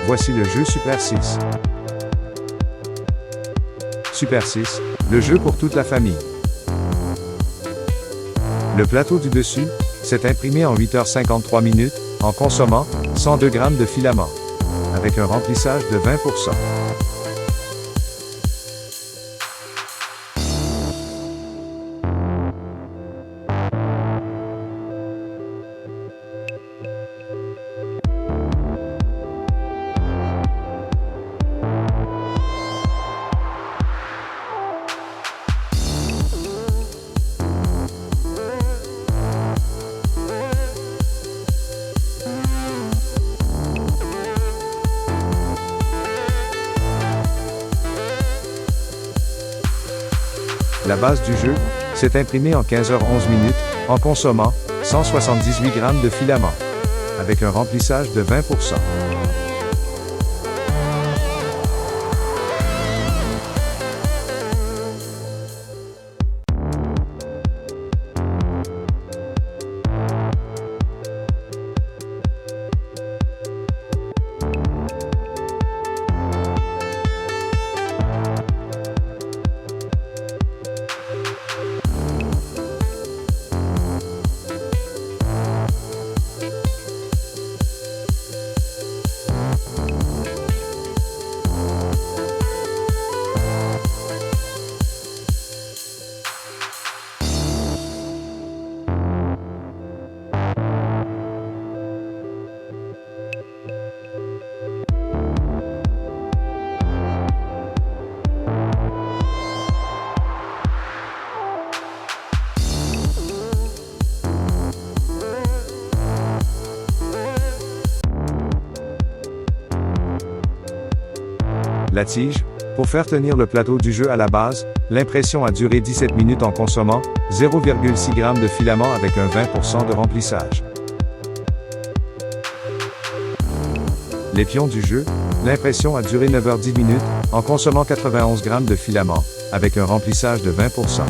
Voici le jeu Super 6. Super 6, le jeu pour toute la famille. Le plateau du dessus, s'est imprimé en 8h53 minutes, en consommant 102 g de filament, avec un remplissage de 20%. La base du jeu s'est imprimée en 15h11 minutes, en consommant 178 g de filament, avec un remplissage de 20%. La tige, pour faire tenir le plateau du jeu à la base, l'impression a duré 17 minutes en consommant 0,6 g de filament avec un 20% de remplissage. Les pions du jeu, l'impression a duré 9h10 minutes, en consommant 91 g de filament, avec un remplissage de 20%.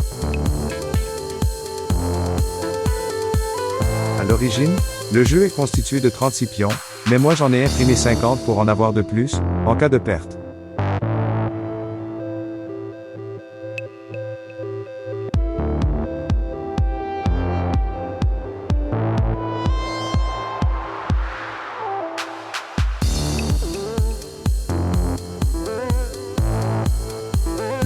À l'origine, le jeu est constitué de 36 pions, mais moi j'en ai imprimé 50 pour en avoir de plus, en cas de perte.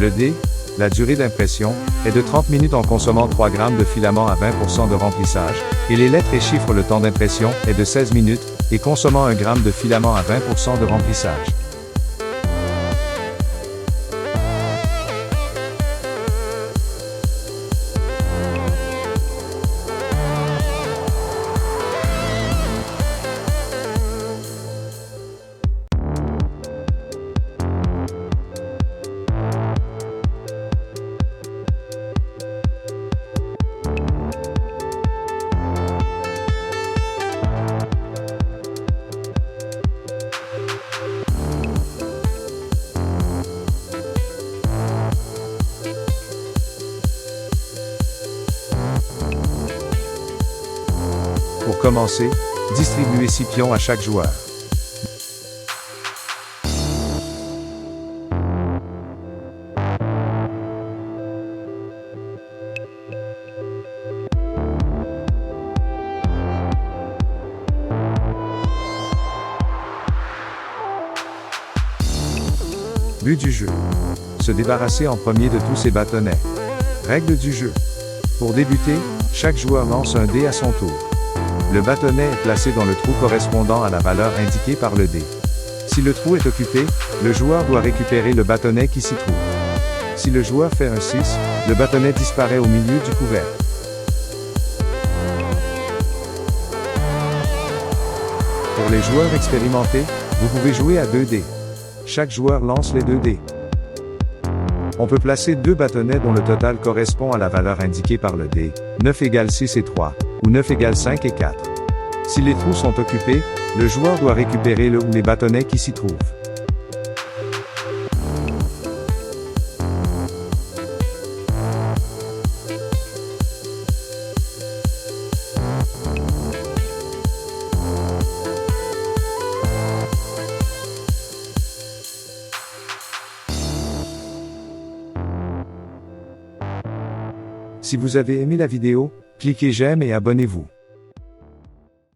Le dé, la durée d'impression, est de 30 minutes en consommant 3 g de filament à 20% de remplissage, et les lettres et chiffres le temps d'impression est de 16 minutes, et consommant 1 g de filament à 20% de remplissage. Pour commencer, distribuez 6 pions à chaque joueur. But du jeu. Se débarrasser en premier de tous ces bâtonnets. Règles du jeu. Pour débuter, chaque joueur lance un dé à son tour. Le bâtonnet est placé dans le trou correspondant à la valeur indiquée par le dé. Si le trou est occupé, le joueur doit récupérer le bâtonnet qui s'y trouve. Si le joueur fait un 6, le bâtonnet disparaît au milieu du couvercle. Pour les joueurs expérimentés, vous pouvez jouer à 2 dés. Chaque joueur lance les 2 dés. On peut placer 2 bâtonnets dont le total correspond à la valeur indiquée par le dé, 9 égale 6 et 3, ou 9 égale 5 et 4. Si les trous sont occupés, le joueur doit récupérer le ou les bâtonnets qui s'y trouvent. Si vous avez aimé la vidéo, cliquez j'aime et abonnez-vous.